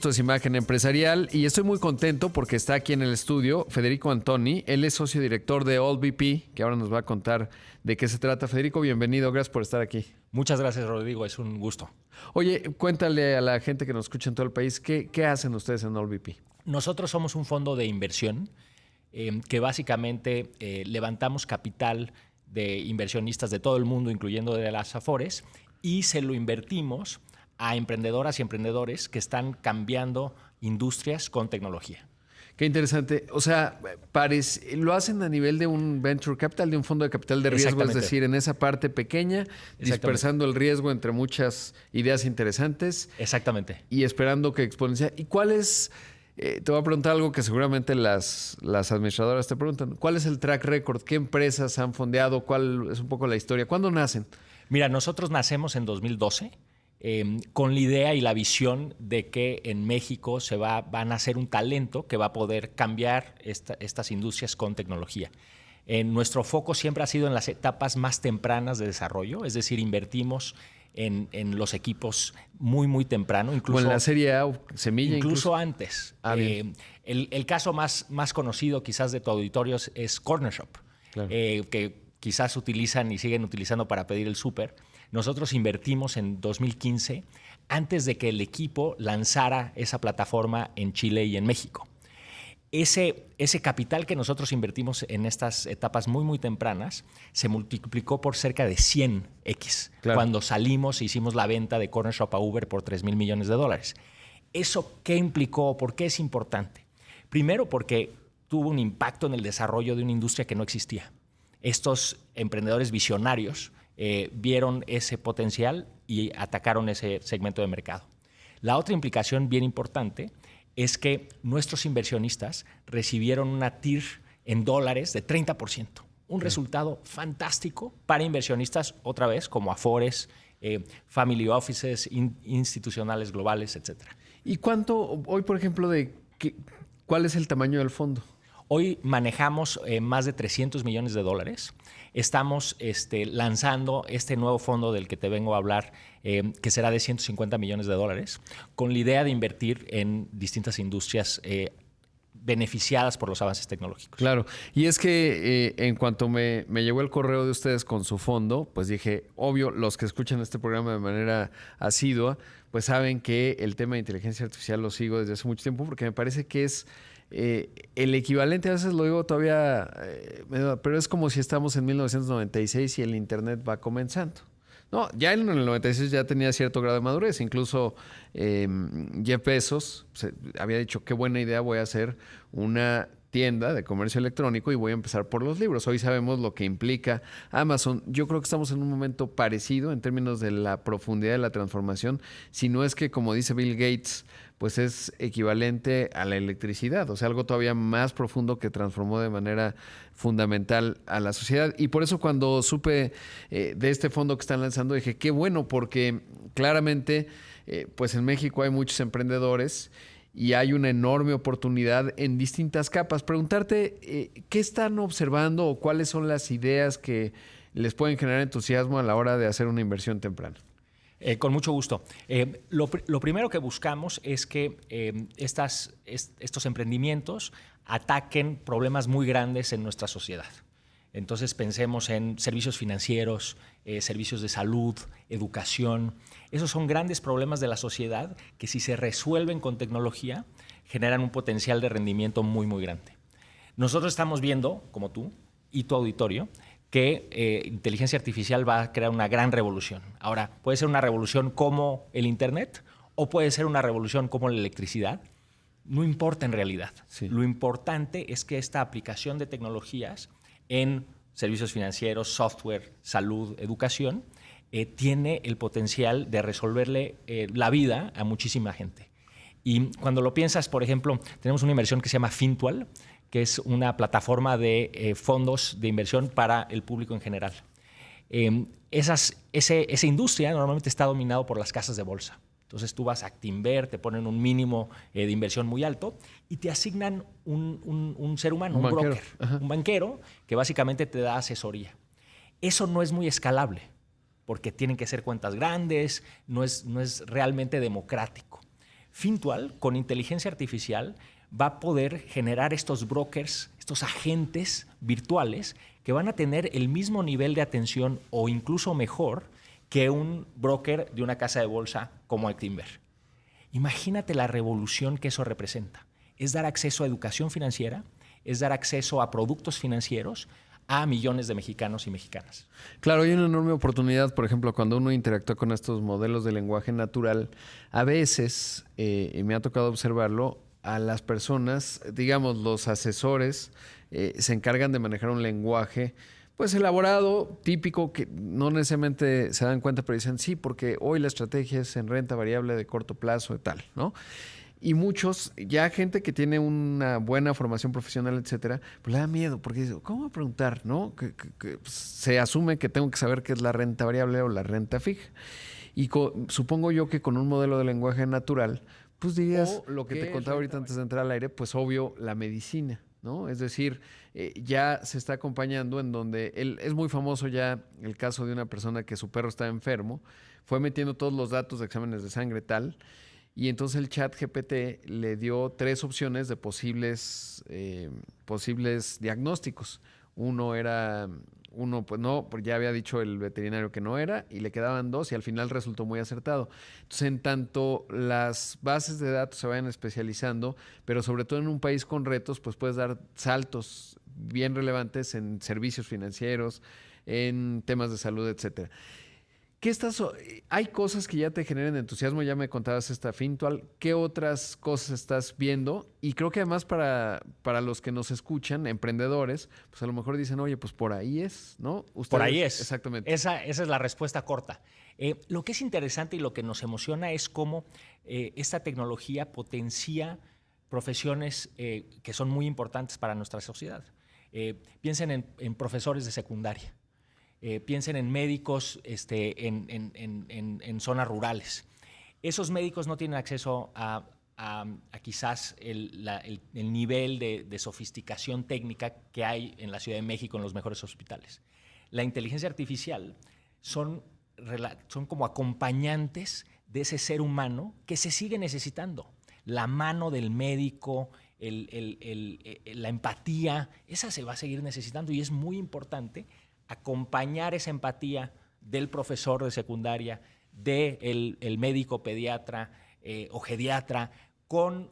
Esto es Imagen Empresarial y estoy muy contento porque está aquí en el estudio Federico Antoni. Él es socio director de AllVP, que ahora nos va a contar de qué se trata. Federico, bienvenido, gracias por estar aquí. Muchas gracias, Rodrigo, es un gusto. Oye, cuéntale a la gente que nos escucha en todo el país, ¿qué hacen ustedes en AllVP? Nosotros somos un fondo de inversión que básicamente levantamos capital de inversionistas de todo el mundo, incluyendo de las Afores, y se lo invertimos a emprendedoras y emprendedores que están cambiando industrias con tecnología. Qué interesante. O sea, lo hacen a nivel de un venture capital, de un fondo de capital de riesgo, es decir, en esa parte pequeña, dispersando el riesgo entre muchas ideas interesantes. Exactamente. Y esperando que exponencial. ¿Y cuál es? Te voy a preguntar algo que seguramente las administradoras te preguntan. ¿Cuál es el track record? ¿Qué empresas han fondeado? ¿Cuál es un poco la historia? ¿Cuándo nacen? Mira, nosotros nacemos en 2012. Con la idea y la visión de que en México va a nacer un talento que va a poder cambiar estas industrias con tecnología. Nuestro foco siempre ha sido en las etapas más tempranas de desarrollo, es decir, invertimos en los equipos muy temprano. Incluso, ¿o en la serie A o semilla? Incluso antes. El caso más conocido quizás de tu auditorio es Corner Shop, claro, que quizás utilizan y siguen utilizando para pedir el súper. Nosotros invertimos en 2015 antes de que el equipo lanzara esa plataforma en Chile y en México. Ese capital que nosotros invertimos en estas etapas muy tempranas se multiplicó por cerca de 100x. Claro. Cuando salimos e hicimos la venta de Corner Shop a Uber por $3,000 millones. ¿Eso qué implicó? ¿Por qué es importante? Primero, porque tuvo un impacto en el desarrollo de una industria que no existía. Estos emprendedores visionarios vieron ese potencial y atacaron ese segmento de mercado. La otra implicación bien importante es que nuestros inversionistas recibieron una TIR en dólares de 30%. Un resultado fantástico para inversionistas, otra vez, como Afores, family offices, institucionales globales, etc. ¿Y cuánto, hoy por ejemplo, cuál es el tamaño del fondo? Hoy manejamos más de $300 millones. Estamos lanzando este nuevo fondo del que te vengo a hablar, que será de $150 millones, con la idea de invertir en distintas industrias beneficiadas por los avances tecnológicos. Claro, y es que en cuanto me llegó el correo de ustedes con su fondo, pues dije, obvio, los que escuchan este programa de manera asidua, pues saben que el tema de inteligencia artificial lo sigo desde hace mucho tiempo porque me parece que es el equivalente, a veces lo digo todavía, pero es como si estamos en 1996 y el Internet va comenzando. No, ya en el 96 ya tenía cierto grado de madurez. Incluso Jeff Bezos había dicho, qué buena idea, voy a hacer una tienda de comercio electrónico y voy a empezar por los libros. Hoy sabemos lo que implica Amazon. Yo creo que estamos en un momento parecido en términos de la profundidad de la transformación, si no es que, como dice Bill Gates, pues es equivalente a la electricidad, o sea, algo todavía más profundo que transformó de manera fundamental a la sociedad. Y por eso cuando supe de este fondo que están lanzando, dije, qué bueno, porque claramente pues en México hay muchos emprendedores y hay una enorme oportunidad en distintas capas. Preguntarte, ¿qué están observando o cuáles son las ideas que les pueden generar entusiasmo a la hora de hacer una inversión temprana? Con mucho gusto. Lo primero que buscamos es que estos emprendimientos ataquen problemas muy grandes en nuestra sociedad. Entonces pensemos en servicios financieros, servicios de salud, educación. Esos son grandes problemas de la sociedad que, si se resuelven con tecnología, generan un potencial de rendimiento muy grande. Nosotros estamos viendo, como tú y tu auditorio, que inteligencia artificial va a crear una gran revolución. Ahora, puede ser una revolución como el Internet o puede ser una revolución como la electricidad. No importa en realidad. Sí. Lo importante es que esta aplicación de tecnologías en servicios financieros, software, salud, educación, tiene el potencial de resolverle la vida a muchísima gente. Y cuando lo piensas, por ejemplo, tenemos una inversión que se llama Fintual, que es una plataforma de fondos de inversión para el público en general. Esa industria normalmente está dominado por las casas de bolsa. Entonces tú vas a Actinver, te ponen un mínimo de inversión muy alto y te asignan un ser humano, un broker, un banquero, que básicamente te da asesoría. Eso no es muy escalable porque tienen que ser cuentas grandes, no es realmente democrático. Fintual, con inteligencia artificial, va a poder generar estos brokers, estos agentes virtuales que van a tener el mismo nivel de atención o incluso mejor que un broker de una casa de bolsa como Actinver. Imagínate la revolución que eso representa. Es dar acceso a educación financiera, es dar acceso a productos financieros a millones de mexicanos y mexicanas. Claro, hay una enorme oportunidad, por ejemplo, cuando uno interactúa con estos modelos de lenguaje natural, a veces, y me ha tocado observarlo, a las personas, digamos, los asesores, se encargan de manejar un lenguaje pues elaborado, típico, que no necesariamente se dan cuenta, pero dicen sí, porque hoy la estrategia es en renta variable de corto plazo y tal, ¿no? Y muchos, ya gente que tiene una buena formación profesional, etcétera, pues le da miedo, porque dice, ¿cómo voy a preguntar, no? Que pues, se asume que tengo que saber qué es la renta variable o la renta fija. Y supongo yo que con un modelo de lenguaje natural, pues dirías lo que te contaba ahorita antes de entrar al aire, pues obvio, la medicina, ¿no? Es decir, ya se está acompañando en donde es muy famoso ya el caso de una persona que su perro estaba enfermo, fue metiendo todos los datos de exámenes de sangre tal, y entonces el chat GPT le dio 3 opciones de posibles diagnósticos. Uno, pues no, porque ya había dicho el veterinario que no era, y le quedaban 2 y al final resultó muy acertado. Entonces, en tanto las bases de datos se vayan especializando, pero sobre todo en un país con retos, pues puedes dar saltos bien relevantes en servicios financieros, en temas de salud, etcétera. ¿Hay cosas que ya te generen entusiasmo? Ya me contabas esta Fintual. ¿Qué otras cosas estás viendo? Y creo que además para los que nos escuchan, emprendedores, pues a lo mejor dicen, oye, pues por ahí es, ¿no? Ustedes, por ahí es. Exactamente. Esa es la respuesta corta. Lo que es interesante y lo que nos emociona es cómo esta tecnología potencia profesiones que son muy importantes para nuestra sociedad. Piensen en profesores de secundaria. Piensen en médicos en zonas rurales. Esos médicos no tienen acceso a quizás el nivel de sofisticación técnica que hay en la Ciudad de México en los mejores hospitales. La inteligencia artificial son como acompañantes de ese ser humano que se sigue necesitando. La mano del médico, la empatía, esa se va a seguir necesitando y es muy importante acompañar esa empatía del profesor de secundaria, del médico pediatra o geriatra, con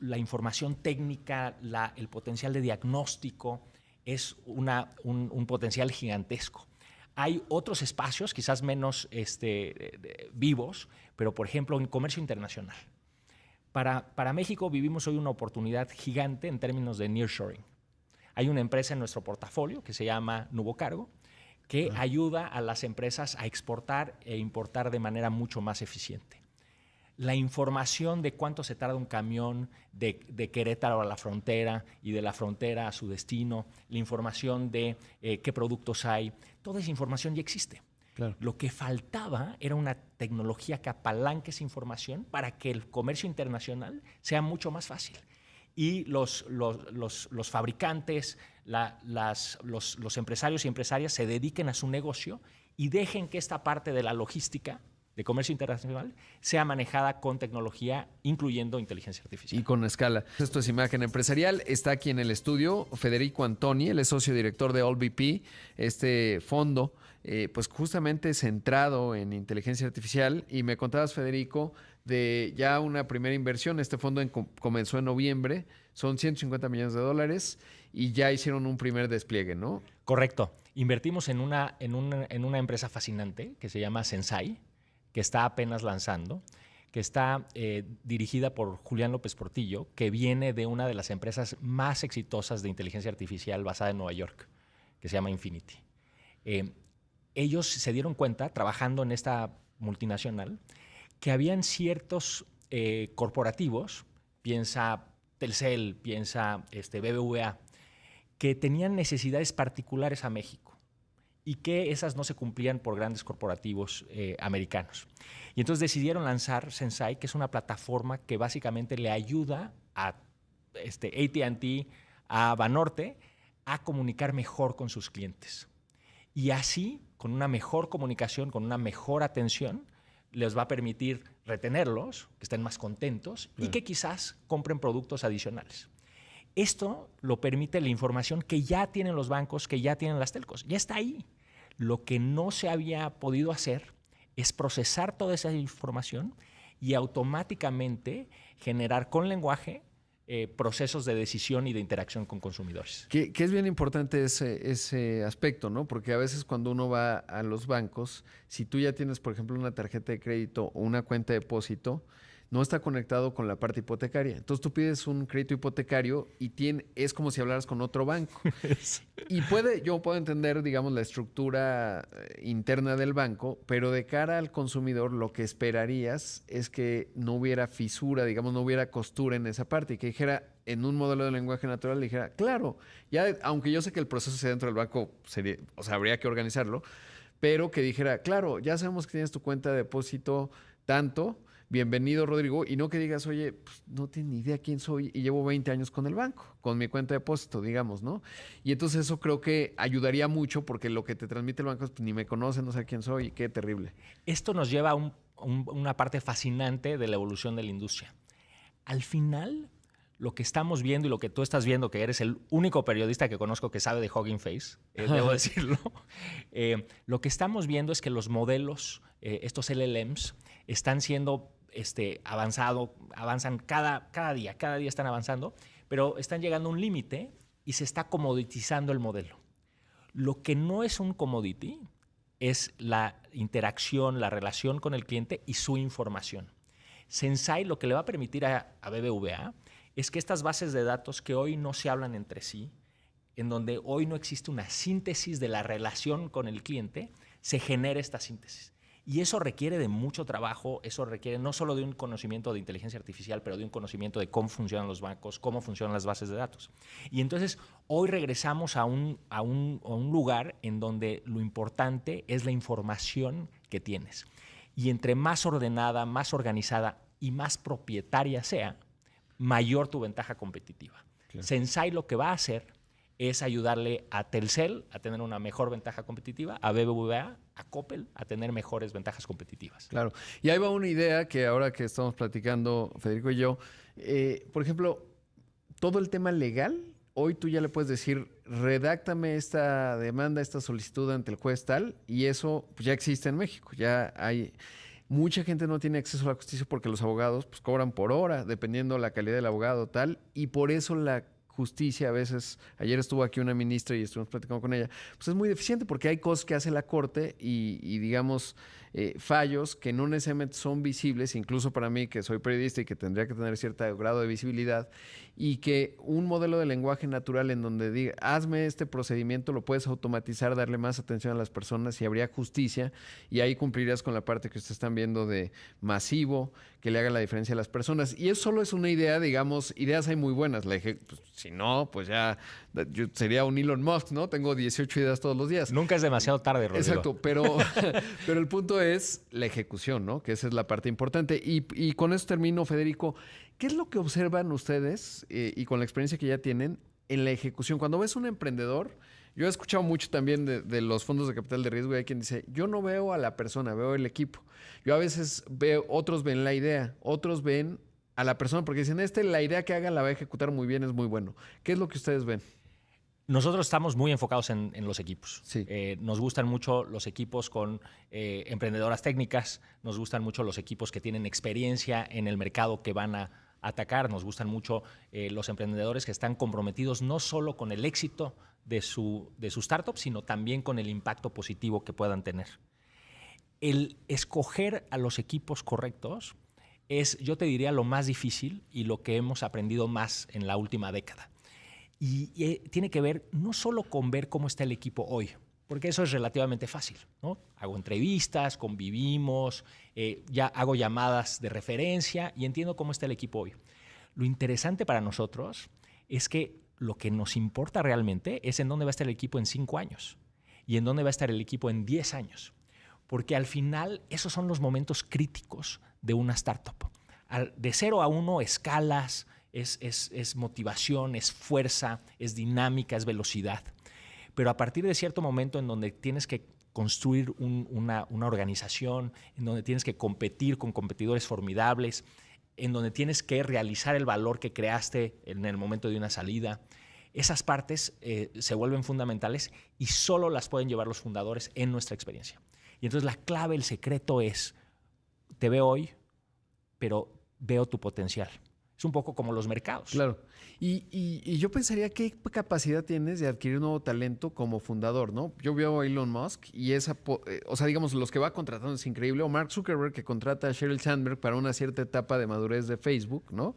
la información técnica, el potencial de diagnóstico, es un potencial gigantesco. Hay otros espacios, quizás menos vivos, pero por ejemplo en comercio internacional. Para México vivimos hoy una oportunidad gigante en términos de nearshoring. Hay una empresa en nuestro portafolio que se llama Nubocargo, que ayuda a las empresas a exportar e importar de manera mucho más eficiente. La información de cuánto se tarda un camión de Querétaro a la frontera y de la frontera a su destino, la información de qué productos hay, toda esa información ya existe. Claro. Lo que faltaba era una tecnología que apalanque esa información para que el comercio internacional sea mucho más fácil. Y los fabricantes, los empresarios y empresarias se dediquen a su negocio y dejen que esta parte de la logística de comercio internacional sea manejada con tecnología, incluyendo inteligencia artificial. Y con escala. Esto es Imagen Empresarial. Está aquí en el estudio Federico Antoni, él es socio director de AllVP, este fondo, pues justamente centrado en inteligencia artificial. Y me contabas, Federico, de ya una primera inversión. Este fondo comenzó en noviembre, son $150 millones y ya hicieron un primer despliegue, ¿no? Correcto. Invertimos en una empresa fascinante que se llama Sensai, que está apenas lanzando, que está dirigida por Julián López Portillo, que viene de una de las empresas más exitosas de inteligencia artificial basada en Nueva York, que se llama Infinity. Ellos se dieron cuenta, trabajando en esta multinacional, que habían ciertos corporativos, piensa Telcel, piensa BBVA, que tenían necesidades particulares a México y que esas no se cumplían por grandes corporativos americanos. Y entonces decidieron lanzar Sensai, que es una plataforma que básicamente le ayuda a AT&T, a Banorte, a comunicar mejor con sus clientes. Y así, con una mejor comunicación, con una mejor atención, les va a permitir retenerlos, que estén más contentos y que quizás compren productos adicionales. Esto lo permite la información que ya tienen los bancos, que ya tienen las telcos. Ya está ahí. Lo que no se había podido hacer es procesar toda esa información y automáticamente generar con lenguaje procesos de decisión y de interacción con consumidores. Que es bien importante ese aspecto, ¿no? Porque a veces cuando uno va a los bancos, si tú ya tienes, por ejemplo, una tarjeta de crédito o una cuenta de depósito, no está conectado con la parte hipotecaria. Entonces tú pides un crédito hipotecario y es como si hablaras con otro banco. Y yo puedo entender, digamos, la estructura interna del banco, pero de cara al consumidor lo que esperarías es que no hubiera fisura, digamos, no hubiera costura en esa parte y que dijera, en un modelo de lenguaje natural, dijera, claro, ya, aunque yo sé que el proceso sea dentro del banco, habría que organizarlo, pero que dijera, claro, ya sabemos que tienes tu cuenta de depósito tanto. Bienvenido, Rodrigo. Y no que digas, oye, pues no tienes ni idea quién soy y llevo 20 años con el banco, con mi cuenta de depósito, digamos, ¿no? Y entonces eso creo que ayudaría mucho porque lo que te transmite el banco es, pues, ni me conoce, no sé quién soy, qué terrible. Esto nos lleva a una parte fascinante de la evolución de la industria. Al final, lo que estamos viendo y lo que tú estás viendo, que eres el único periodista que conozco que sabe de Hugging Face, debo decirlo, lo que estamos viendo es que los modelos, estos LLMs, están siendo avanzan cada día están avanzando, pero están llegando a un límite y se está comoditizando el modelo. Lo que no es un commodity es la interacción, la relación con el cliente y su información. Sensai lo que le va a permitir a BBVA es que estas bases de datos que hoy no se hablan entre sí, en donde hoy no existe una síntesis de la relación con el cliente, se genere esta síntesis. Y eso requiere de mucho trabajo, eso requiere no solo de un conocimiento de inteligencia artificial, pero de un conocimiento de cómo funcionan los bancos, cómo funcionan las bases de datos. Y entonces hoy regresamos a un lugar en donde lo importante es la información que tienes. Y entre más ordenada, más organizada y más propietaria sea, mayor tu ventaja competitiva. Claro. Sensai lo que va a hacer es ayudarle a Telcel a tener una mejor ventaja competitiva, a BBVA, a Coppel a tener mejores ventajas competitivas. Claro. Y ahí va una idea que ahora que estamos platicando, Federico y yo, por ejemplo, todo el tema legal, hoy tú ya le puedes decir, redáctame esta demanda, esta solicitud ante el juez tal, y eso pues, ya existe en México. Ya hay... Mucha gente no tiene acceso a la justicia porque los abogados pues, cobran por hora, dependiendo la calidad del abogado tal, y por eso la justicia a veces, ayer estuvo aquí una ministra y estuvimos platicando con ella, pues es muy deficiente porque hay cosas que hace la Corte y digamos, fallos que no necesariamente son visibles, incluso para mí que soy periodista y que tendría que tener cierto grado de visibilidad, y que un modelo de lenguaje natural en donde diga, hazme este procedimiento, lo puedes automatizar, darle más atención a las personas y habría justicia, y ahí cumplirías con la parte que ustedes están viendo de masivo, que le haga la diferencia a las personas. Y eso solo es una idea, digamos, ideas hay muy buenas. Pues, si no, pues ya yo sería un Elon Musk, ¿no? Tengo 18 ideas todos los días. Nunca es demasiado tarde, Rodrigo. Exacto, pero el punto es la ejecución, ¿no? Que esa es la parte importante. Y con eso termino, Federico. ¿Qué es lo que observan ustedes y con la experiencia que ya tienen en la ejecución? Cuando ves un emprendedor, yo he escuchado mucho también de los fondos de capital de riesgo y hay quien dice, yo no veo a la persona, veo el equipo. Yo a veces veo, otros ven la idea, otros ven a la persona porque dicen, la idea que haga la va a ejecutar muy bien, es muy bueno. ¿Qué es lo que ustedes ven? Nosotros estamos muy enfocados en los equipos. Sí. Nos gustan mucho los equipos con emprendedoras técnicas, nos gustan mucho los equipos que tienen experiencia en el mercado que van a atacar, nos gustan mucho los emprendedores que están comprometidos no solo con el éxito de su startup, sino también con el impacto positivo que puedan tener. El escoger a los equipos correctos es, yo te diría, lo más difícil y lo que hemos aprendido más en la última década. Y tiene que ver no solo con ver cómo está el equipo hoy, porque eso es relativamente fácil, ¿no? Hago entrevistas, convivimos, ya hago llamadas de referencia y entiendo cómo está el equipo hoy. Lo interesante para nosotros es que lo que nos importa realmente es en dónde va a estar el equipo en 5 años y en dónde va a estar el equipo en 10 años, porque al final esos son los momentos críticos de una startup. De 0 a 1 escalas, es motivación, es fuerza, es dinámica, es velocidad. Pero a partir de cierto momento en donde tienes que construir una organización, en donde tienes que competir con competidores formidables, en donde tienes que realizar el valor que creaste en el momento de una salida. Esas partes se vuelven fundamentales y solo las pueden llevar los fundadores en nuestra experiencia. Y entonces la clave, el secreto es, te veo hoy, pero veo tu potencial. Es un poco como los mercados. Claro. Y yo pensaría qué capacidad tienes de adquirir nuevo talento como fundador, ¿no? Yo veo a Elon Musk y o sea, digamos, los que va contratando es increíble. O Mark Zuckerberg, que contrata a Sheryl Sandberg para una cierta etapa de madurez de Facebook, ¿no?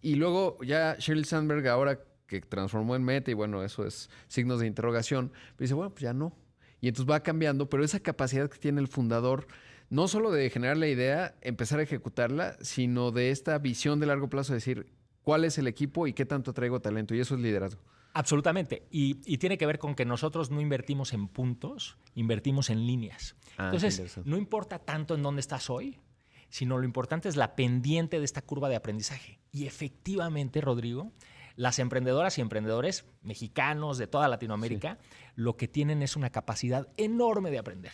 Y luego ya Sheryl Sandberg, ahora que transformó en Meta, y bueno, eso es signos de interrogación, pero dice, bueno, pues ya no. Y entonces va cambiando, pero esa capacidad que tiene el fundador, no solo de generar la idea, empezar a ejecutarla, sino de esta visión de largo plazo, de decir cuál es el equipo y qué tanto traigo talento. Y eso es liderazgo. Absolutamente. Y tiene que ver con que nosotros no invertimos en puntos, invertimos en líneas. Entonces, no importa tanto en dónde estás hoy, sino lo importante es la pendiente de esta curva de aprendizaje. Y efectivamente, Rodrigo, las emprendedoras y emprendedores mexicanos de toda Latinoamérica, lo que tienen es una capacidad enorme de aprender.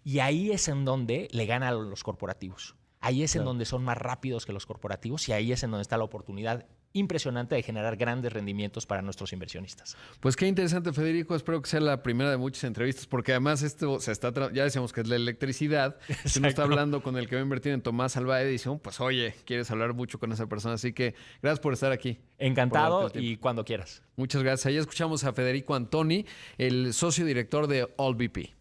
Y ahí es en donde le ganan a los corporativos. Ahí es en donde son más rápidos que los corporativos y ahí es en donde está la oportunidad impresionante de generar grandes rendimientos para nuestros inversionistas. Pues qué interesante, Federico. Espero que sea la primera de muchas entrevistas, porque además esto ya decíamos que es la electricidad. Si uno está hablando con el que va a invertir en Tomás Alva Edison, pues oye, quieres hablar mucho con esa persona. Así que gracias por estar aquí. Encantado y cuando quieras. Muchas gracias. Ahí escuchamos a Federico Antoni, el socio director de AllVP.